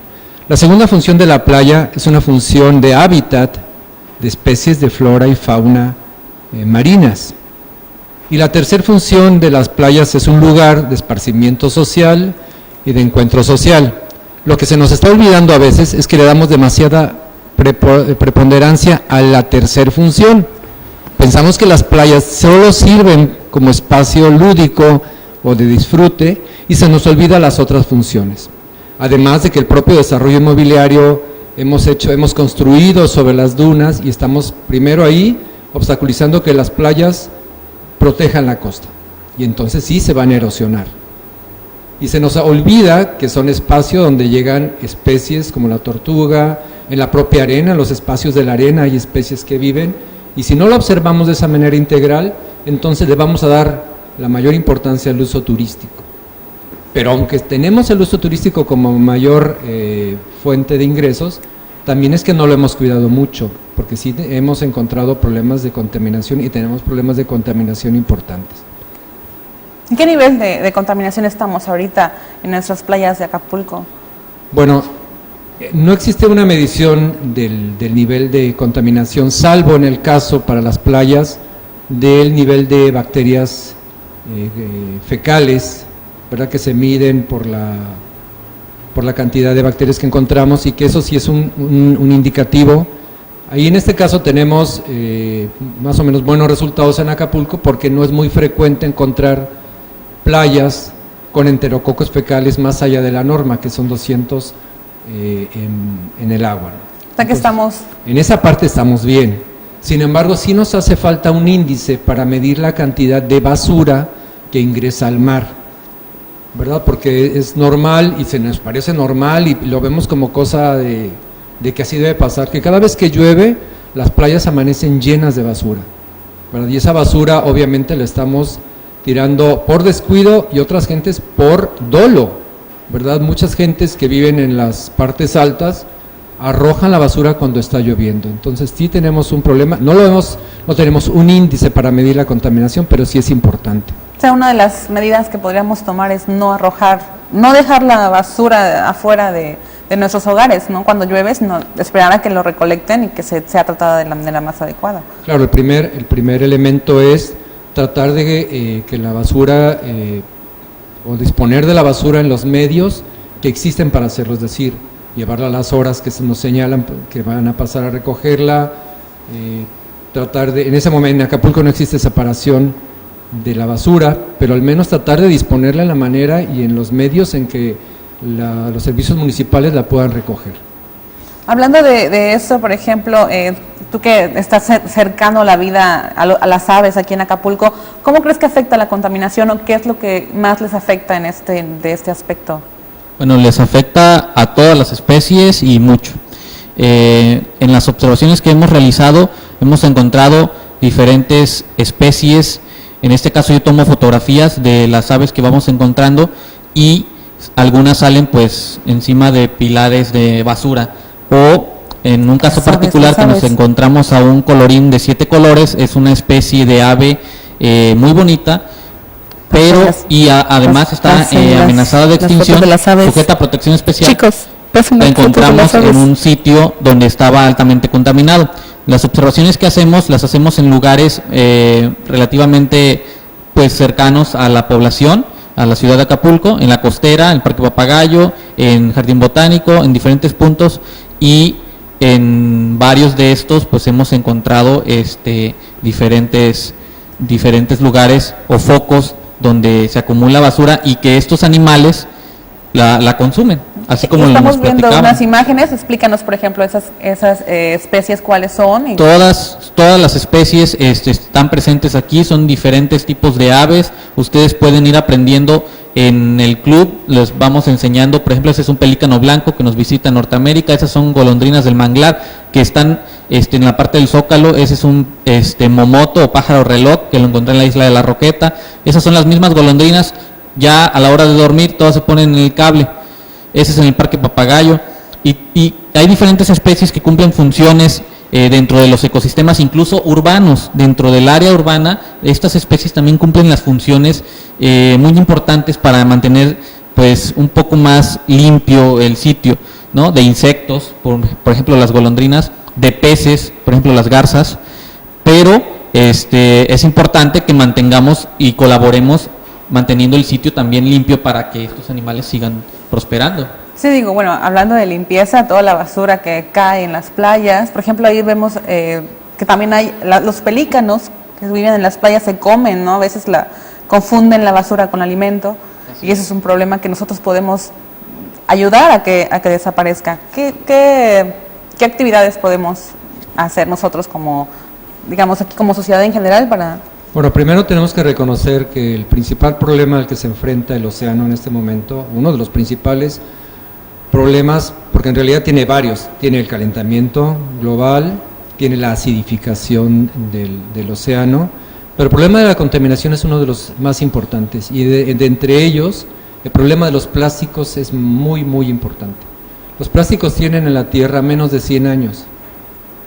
La segunda función de la playa es una función de hábitat de especies de flora y fauna marinas. Y la tercera función de las playas es un lugar de esparcimiento social y de encuentro social. Lo que se nos está olvidando a veces es que le damos demasiada preponderancia a la tercera función. Pensamos que las playas solo sirven como espacio lúdico o de disfrute y se nos olvida las otras funciones. Además de que el propio desarrollo inmobiliario hemos construido sobre las dunas y estamos primero ahí obstaculizando que las playas protejan la costa y entonces sí se van a erosionar. Y se nos olvida que son espacios donde llegan especies como la tortuga, en la propia arena, en los espacios de la arena hay especies que viven. Y si no lo observamos de esa manera integral, entonces le vamos a dar la mayor importancia al uso turístico. Pero aunque tenemos el uso turístico como mayor fuente de ingresos, también es que no lo hemos cuidado mucho, porque sí hemos encontrado problemas de contaminación y tenemos problemas de contaminación importantes. ¿En qué nivel de contaminación estamos ahorita en nuestras playas de Acapulco? Bueno, no existe una medición del nivel de contaminación, salvo en el caso para las playas del nivel de bacterias fecales, ¿verdad? Que se miden por la cantidad de bacterias que encontramos y que eso sí es un indicativo. Ahí en este caso tenemos más o menos buenos resultados en Acapulco porque no es muy frecuente encontrar playas con enterococos fecales más allá de la norma, que son 200 en el agua. Entonces, en esa parte estamos bien. Sin embargo, sí nos hace falta un índice para medir la cantidad de basura que ingresa al mar, ¿verdad? Porque es normal y se nos parece normal y lo vemos como cosa de que así debe pasar, que cada vez que llueve las playas amanecen llenas de basura, ¿verdad? Y esa basura obviamente la estamos tirando por descuido y otras gentes por dolo, ¿verdad? Muchas gentes que viven en las partes altas arrojan la basura cuando está lloviendo. Entonces sí tenemos un problema, no tenemos un índice para medir la contaminación, pero sí es importante. O sea, una de las medidas que podríamos tomar es no dejar la basura afuera de nuestros hogares, ¿no? Cuando llueve, sino esperar a que lo recolecten y que sea tratada de la manera más adecuada. Claro, el primer elemento es tratar de que la basura o disponer de la basura en los medios que existen para hacerlo, es decir, llevarla a las horas que se nos señalan que van a pasar a recogerla, tratar de, en ese momento en Acapulco no existe separación de la basura, pero al menos tratar de disponerla en la manera y en los medios en que los servicios municipales la puedan recoger. Hablando de eso, por ejemplo, tú que estás cercano a la vida, a las aves aquí en Acapulco, ¿cómo crees que afecta la contaminación o qué es lo que más les afecta de este aspecto? Bueno, les afecta a todas las especies y mucho. En las observaciones que hemos realizado, hemos encontrado diferentes especies. En este caso yo tomo fotografías de las aves que vamos encontrando y algunas salen pues encima de pilares de basura, o en un caso particular que nos encontramos a un colorín de 7 colores, es una especie de ave muy bonita, pero además está amenazada de extinción, sujeta a protección especial. Chicos, la encontramos en un sitio donde estaba altamente contaminado. Las observaciones que hacemos, las hacemos en lugares relativamente pues cercanos a la población, a la ciudad de Acapulco, en la costera, en el Parque Papagayo, en Jardín Botánico, en diferentes puntos, y en varios de estos pues hemos encontrado diferentes lugares o focos donde se acumula basura y que estos animales la consumen, así como estamos viendo unas imágenes. Explícanos, por ejemplo, esas especies, cuáles son. Todas las especies están presentes aquí, son diferentes tipos de aves. Ustedes pueden ir aprendiendo en el club, les vamos enseñando. Por ejemplo, ese es un pelícano blanco que nos visita en Norteamérica. Esas son golondrinas del manglar que están en la parte del Zócalo. Ese es un momoto o pájaro reloj que lo encontré en la isla de La Roqueta. Esas son las mismas golondrinas. Ya a la hora de dormir todas se ponen en el cable. Ese es en el Parque Papagayo, y hay diferentes especies que cumplen funciones dentro de los ecosistemas, incluso urbanos. Dentro del área urbana, estas especies también cumplen las funciones muy importantes para mantener pues un poco más limpio el sitio, ¿no? De insectos, por ejemplo las golondrinas, de peces, por ejemplo las garzas, pero es importante que mantengamos y colaboremos manteniendo el sitio también limpio para que estos animales sigan prosperando. Sí, digo, bueno, hablando de limpieza, toda la basura que cae en las playas, por ejemplo, ahí vemos que también hay los pelícanos que viven en las playas se comen, ¿no? A veces confunden la basura con alimento, y ese es un problema que nosotros podemos ayudar a que desaparezca. ¿Qué actividades podemos hacer nosotros como, digamos, aquí como sociedad en general para...? Bueno, primero tenemos que reconocer que el principal problema al que se enfrenta el océano en este momento, uno de los principales problemas, porque en realidad tiene varios, tiene el calentamiento global, tiene la acidificación del océano, pero el problema de la contaminación es uno de los más importantes, y de entre ellos el problema de los plásticos es muy, muy importante. Los plásticos tienen en la Tierra menos de 100 años,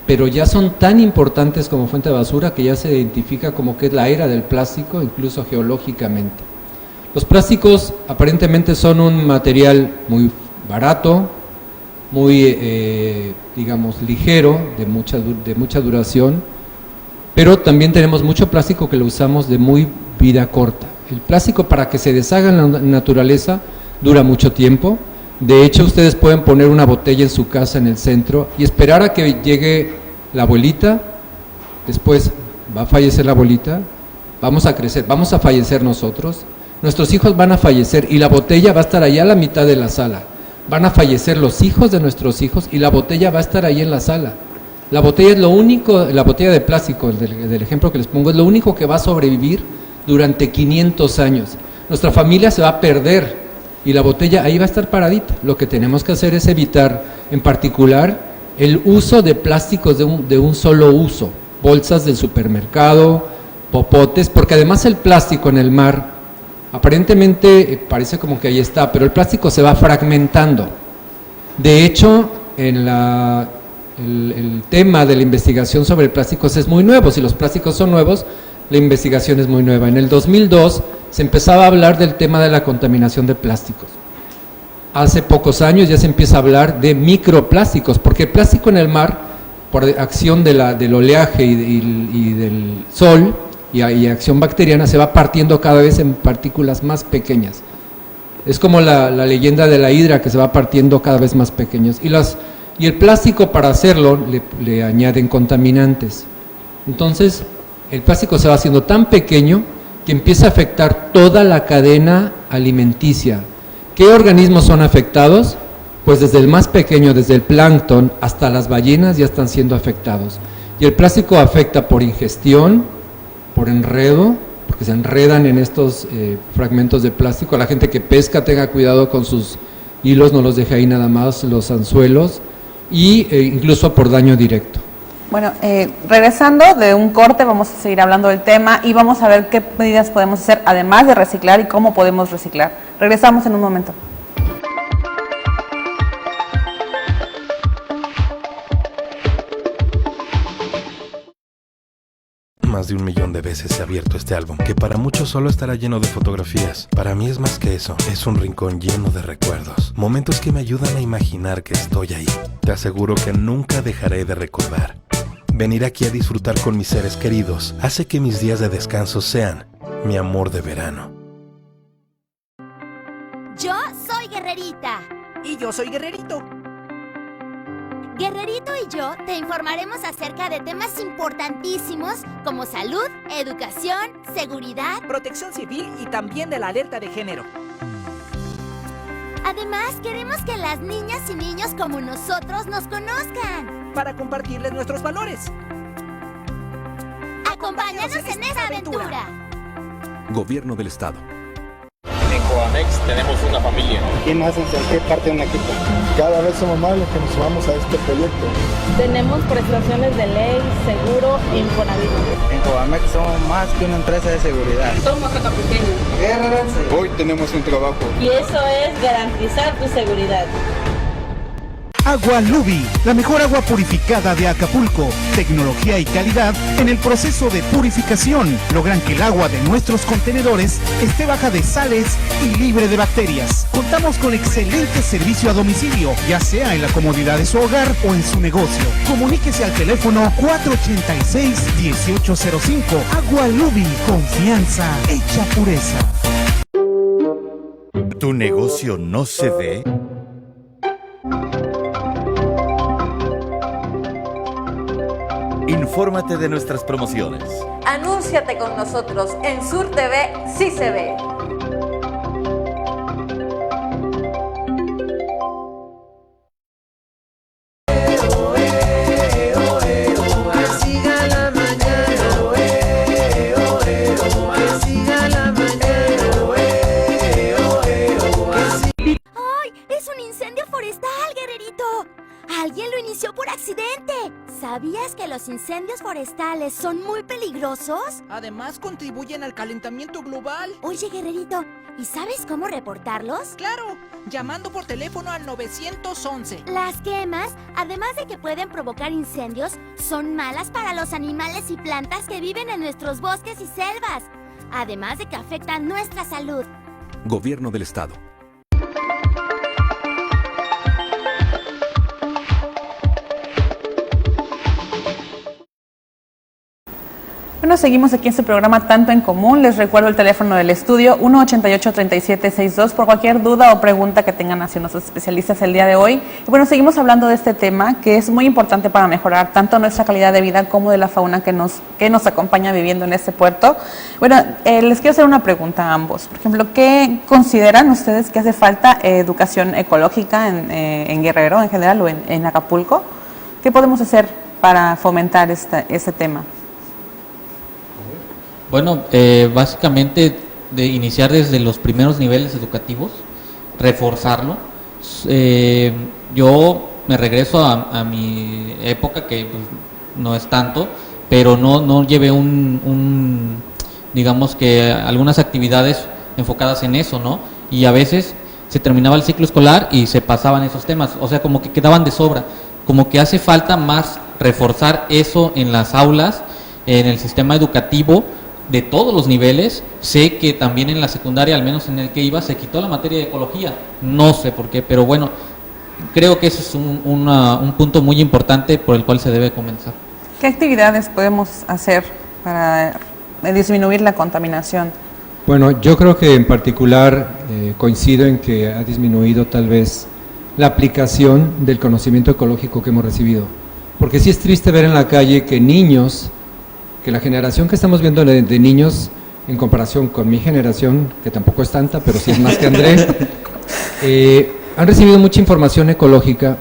pero ya son tan importantes como fuente de basura que ya se identifica como que es la era del plástico, incluso geológicamente. Los plásticos aparentemente son un material muy barato, muy, digamos, ligero, de mucha duración, pero también tenemos mucho plástico que lo usamos de muy vida corta. El plástico, para que se deshaga en la naturaleza, dura mucho tiempo. De hecho, ustedes pueden poner una botella en su casa en el centro y esperar a que llegue la abuelita, después va a fallecer la abuelita, vamos a crecer, vamos a fallecer nosotros, nuestros hijos van a fallecer y la botella va a estar allá a la mitad de la sala. Van a fallecer los hijos de nuestros hijos y la botella va a estar ahí en la sala. La botella es lo único, la botella de plástico, del ejemplo que les pongo, es lo único que va a sobrevivir durante 500 años. Nuestra familia se va a perder y la botella ahí va a estar paradita. Lo que tenemos que hacer es evitar, en particular, el uso de plásticos de un solo uso, bolsas del supermercado, popotes, porque además el plástico en el mar, aparentemente parece como que ahí está, pero el plástico se va fragmentando. De hecho, el tema de la investigación sobre plásticos es muy nuevo. Si los plásticos son nuevos, la investigación es muy nueva. En el 2002 se empezaba a hablar del tema de la contaminación de plásticos. Hace pocos años ya se empieza a hablar de microplásticos, porque el plástico en el mar, por acción del oleaje y del sol y acción bacteriana, se va partiendo cada vez en partículas más pequeñas. Es como la leyenda de la hidra, que se va partiendo cada vez más pequeños. Y el plástico, para hacerlo, le añaden contaminantes. Entonces, el plástico se va haciendo tan pequeño que empieza a afectar toda la cadena alimenticia. ¿Qué organismos son afectados? Pues desde el más pequeño, desde el plancton hasta las ballenas ya están siendo afectados. Y el plástico afecta por ingestión, por enredo, porque se enredan en estos fragmentos de plástico. La gente que pesca tenga cuidado con sus hilos, no los deje ahí nada más, los anzuelos, y incluso por daño directo. Bueno, regresando de un corte, vamos a seguir hablando del tema y vamos a ver qué medidas podemos hacer, además de reciclar, y cómo podemos reciclar. Regresamos en un momento. más de 1 millón de veces he abierto este álbum, que para muchos solo estará lleno de fotografías. Para mí es más que eso, es un rincón lleno de recuerdos, momentos que me ayudan a imaginar que estoy ahí. Te aseguro que nunca dejaré de recordar. Venir aquí a disfrutar con mis seres queridos hace que mis días de descanso sean mi amor de verano. Yo soy Guerrerita. Y yo soy Guerrerito. Guerrerito y yo te informaremos acerca de temas importantísimos como salud, educación, seguridad, protección civil y también de la alerta de género. Además, queremos que las niñas y niños como nosotros nos conozcan. Para compartirles nuestros valores. Acompáñanos en esta aventura. Gobierno del Estado. En Coamex tenemos una familia. ¿Quién más en qué parte de un equipo? Cada vez somos más los que nos sumamos a este proyecto. Tenemos prestaciones de ley, seguro e Infonavit. En Coamex somos más que una empresa de seguridad. Somos acapulqueños. Hoy tenemos un trabajo. Y eso es garantizar tu seguridad. Agua Lubi, la mejor agua purificada de Acapulco. Tecnología y calidad en el proceso de purificación logran que el agua de nuestros contenedores esté baja de sales y libre de bacterias. Contamos con excelente servicio a domicilio, ya sea en la comodidad de su hogar o en su negocio. Comuníquese al teléfono 486-1805. Agua Lubi, confianza hecha pureza. ¿Tu negocio no se ve? Infórmate de nuestras promociones. Anúnciate con nosotros en Sur TV, sí se ve. ¡Ay! ¡Es un incendio forestal, Guerrerito! ¡Alguien lo inició por accidente! ¿Sabías que los incendios forestales son muy peligrosos? Además, contribuyen al calentamiento global. Oye, Guerrerito, ¿y sabes cómo reportarlos? Claro, llamando por teléfono al 911. Las quemas, además de que pueden provocar incendios, son malas para los animales y plantas que viven en nuestros bosques y selvas. Además de que afectan nuestra salud. Gobierno del Estado. Bueno, seguimos aquí en este programa Tanto en Común. Les recuerdo el teléfono del estudio 188-3762 por cualquier duda o pregunta que tengan hacia nuestros especialistas el día de hoy. Y bueno, seguimos hablando de este tema que es muy importante para mejorar tanto nuestra calidad de vida como de la fauna que nos acompaña viviendo en este puerto. Bueno, les quiero hacer una pregunta a ambos. Por ejemplo, ¿qué consideran ustedes que hace falta educación ecológica en Guerrero en general o en Acapulco? ¿Qué podemos hacer para fomentar este tema? Bueno, básicamente de iniciar desde los primeros niveles educativos, reforzarlo. Yo me regreso a mi época, que pues, no es tanto, pero no llevé digamos que algunas actividades enfocadas en eso, ¿no? Y a veces se terminaba el ciclo escolar y se pasaban esos temas, o sea, como que quedaban de sobra, como que hace falta más reforzar eso en las aulas, en el sistema educativo, de todos los niveles. Sé que también en la secundaria, al menos en el que iba, se quitó la materia de ecología, no sé por qué, pero bueno, creo que ese es un punto muy importante por el cual se debe comenzar. ¿Qué actividades podemos hacer para disminuir la contaminación? Bueno, yo creo que en particular coincido en que ha disminuido tal vez la aplicación del conocimiento ecológico que hemos recibido, porque sí es triste ver en la calle que niños, que la generación que estamos viendo de niños, en comparación con mi generación, que tampoco es tanta, pero sí es más que Andrés, han recibido mucha información ecológica,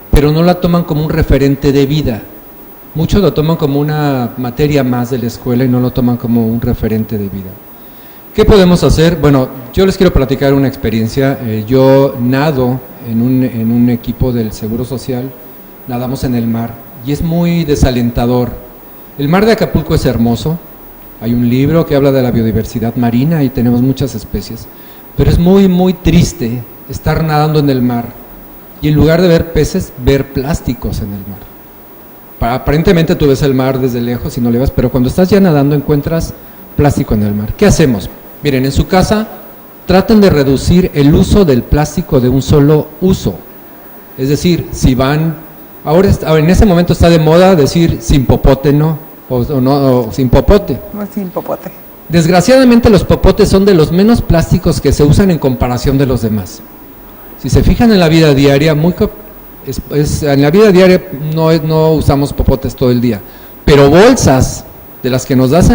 pero no la toman como un referente de vida. Muchos lo toman como una materia más de la escuela y no lo toman como un referente de vida. ¿Qué podemos hacer? Bueno, yo les quiero platicar una experiencia. Yo nado en un equipo del Seguro Social, nadamos en el mar, y es muy desalentador. El mar de Acapulco es hermoso, hay un libro que habla de la biodiversidad marina y tenemos muchas especies, pero es muy muy triste estar nadando en el mar y en lugar de ver peces, ver plásticos en el mar. aparentemente tú ves el mar desde lejos y no le vas, pero cuando estás ya nadando encuentras plástico en el mar. ¿Qué hacemos? Miren, en su casa traten de reducir el uso del plástico de un solo uso. Es decir, si van, ahora en ese momento está de moda decir sin popote, ¿no? O sin popote. No, sin popote. Desgraciadamente los popotes son de los menos plásticos que se usan en comparación de los demás. Si se fijan en la vida diaria, en la vida diaria no usamos popotes todo el día, pero bolsas de las que nos dan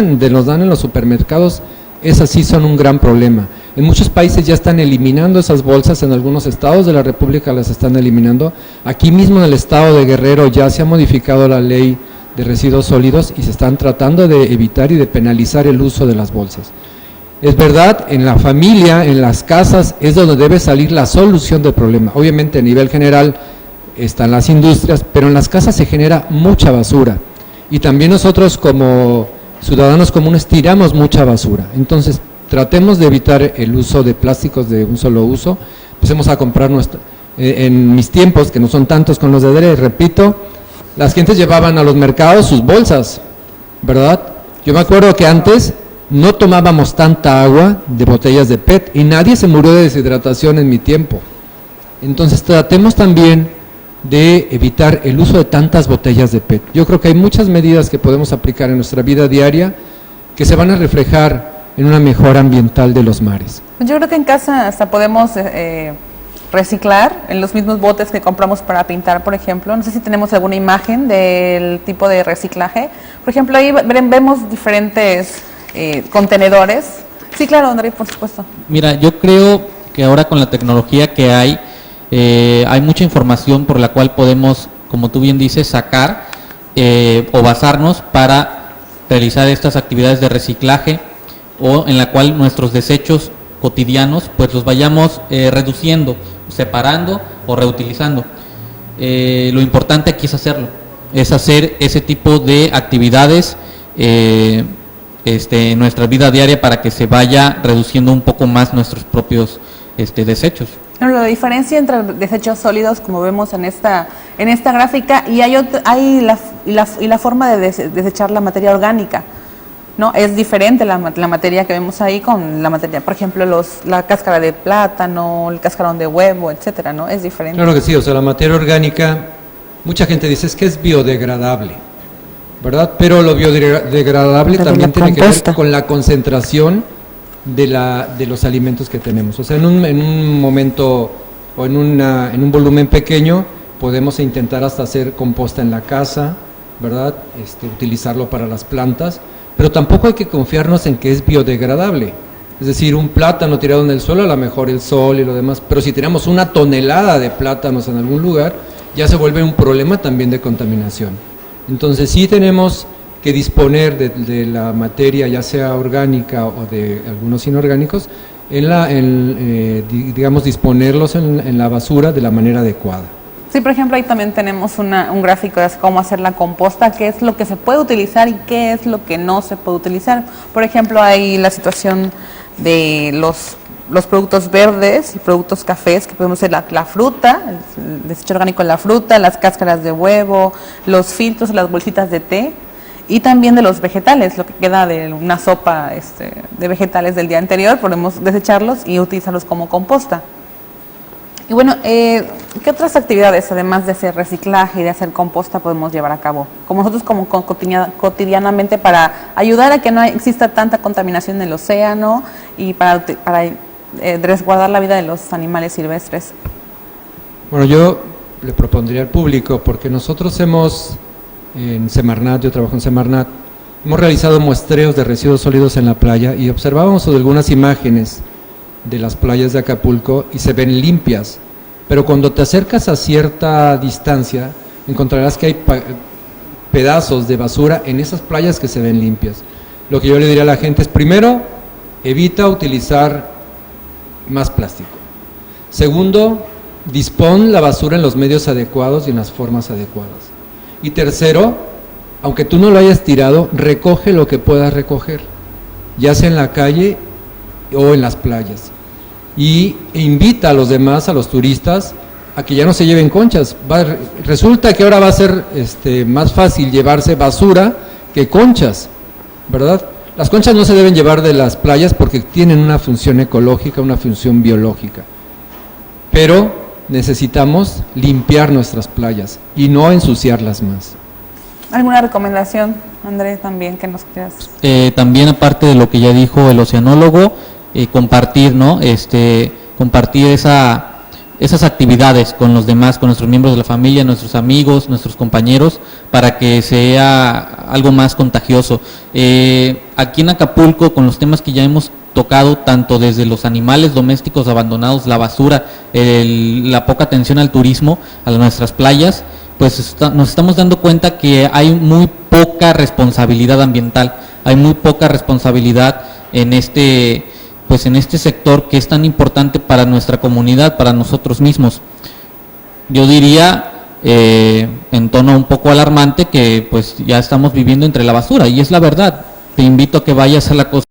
en los supermercados, esas sí son un gran problema. En muchos países ya están eliminando esas bolsas, en algunos estados de la República las están eliminando. Aquí mismo en el estado de Guerrero ya se ha modificado la ley de residuos sólidos y se están tratando de evitar y de penalizar el uso de las bolsas. Es verdad, en la familia, en las casas, es donde debe salir la solución del problema. Obviamente a nivel general están las industrias, pero en las casas se genera mucha basura. Y también nosotros como ciudadanos comunes tiramos mucha basura. Entonces, tratemos de evitar el uso de plásticos de un solo uso. Empecemos a comprar en mis tiempos, que no son tantos con los de Dere, repito, las gentes llevaban a los mercados sus bolsas, ¿verdad? Yo me acuerdo que antes no tomábamos tanta agua de botellas de PET y nadie se murió de deshidratación en mi tiempo. Entonces tratemos también de evitar el uso de tantas botellas de PET. Yo creo que hay muchas medidas que podemos aplicar en nuestra vida diaria que se van a reflejar en una mejora ambiental de los mares. Yo creo que en casa hasta podemos reciclar en los mismos botes que compramos para pintar, por ejemplo. No sé si tenemos alguna imagen del tipo de reciclaje. Por ejemplo, ahí vemos diferentes contenedores. Sí, claro, André, por supuesto. Mira, yo creo que ahora con la tecnología que hay mucha información por la cual podemos, como tú bien dices, sacar o basarnos para realizar estas actividades de reciclaje, o en la cual nuestros desechos cotidianos pues los vayamos reduciendo, separando o reutilizando. Lo importante aquí es hacerlo, es hacer ese tipo de actividades en nuestra vida diaria para que se vaya reduciendo un poco más nuestros propios desechos. La diferencia entre desechos sólidos, como vemos en esta gráfica, y la forma de desechar la materia orgánica, ¿no? Es diferente la materia que vemos ahí con la materia, por ejemplo, la cáscara de plátano, el cascarón de huevo, etcétera, ¿no? Es diferente. Claro que sí, o sea, la materia orgánica, mucha gente dice es que es biodegradable, ¿verdad? Pero lo biodegradable también tiene que ver con la concentración de los alimentos que tenemos. O sea, en un momento o en un volumen pequeño podemos intentar hasta hacer composta en la casa, ¿verdad? Utilizarlo para las plantas, pero tampoco hay que confiarnos en que es biodegradable. Es decir, un plátano tirado en el suelo, a lo mejor el sol y lo demás, pero si tenemos una tonelada de plátanos en algún lugar, ya se vuelve un problema también de contaminación. Entonces sí tenemos que disponer de la materia, ya sea orgánica o de algunos inorgánicos, digamos, disponerlos en la basura de la manera adecuada. Sí, por ejemplo, ahí también tenemos un gráfico de cómo hacer la composta, qué es lo que se puede utilizar y qué es lo que no se puede utilizar. Por ejemplo, hay la situación de los productos verdes y productos cafés, que podemos hacer la fruta, el desecho orgánico de la fruta, las cáscaras de huevo, los filtros, las bolsitas de té, y también de los vegetales, lo que queda de una sopa de vegetales del día anterior, podemos desecharlos y utilizarlos como composta. Y bueno, ¿qué otras actividades, además de hacer reciclaje y de hacer composta, podemos llevar a cabo? Como nosotros cotidianamente, para ayudar a que no exista tanta contaminación en el océano y para resguardar la vida de los animales silvestres. Bueno, yo le propondría al público, porque nosotros en Semarnat, yo trabajo en Semarnat, hemos realizado muestreos de residuos sólidos en la playa y observábamos algunas imágenes de las playas de Acapulco y se ven limpias, pero cuando te acercas a cierta distancia encontrarás que hay pedazos de basura en esas playas que se ven limpias. Lo que yo le diría a la gente es, primero, evita utilizar más plástico. Segundo, dispón la basura en los medios adecuados y en las formas adecuadas. Y tercero, aunque tú no lo hayas tirado, recoge lo que puedas recoger, ya sea en la calle o en las playas, y invita a los demás, a los turistas, a que ya no se lleven conchas. Resulta que ahora va a ser más fácil llevarse basura que conchas, ¿verdad? Las conchas no se deben llevar de las playas porque tienen una función ecológica, una función biológica. Pero necesitamos limpiar nuestras playas y no ensuciarlas más. ¿Alguna recomendación, André, también que nos quieras? También, aparte de lo que ya dijo el oceanólogo, compartir, ¿no? Compartir esas actividades con los demás, con nuestros miembros de la familia, nuestros amigos, nuestros compañeros, para que sea algo más contagioso. Aquí en Acapulco, con los temas que ya hemos tocado, tanto desde los animales domésticos abandonados, la basura, la poca atención al turismo, a nuestras playas, pues nos estamos dando cuenta que hay muy poca responsabilidad ambiental, hay muy poca responsabilidad en este sector que es tan importante para nuestra comunidad, para nosotros mismos. Yo diría, en tono un poco alarmante, que pues ya estamos viviendo entre la basura, y es la verdad. Te invito a que vayas a la costa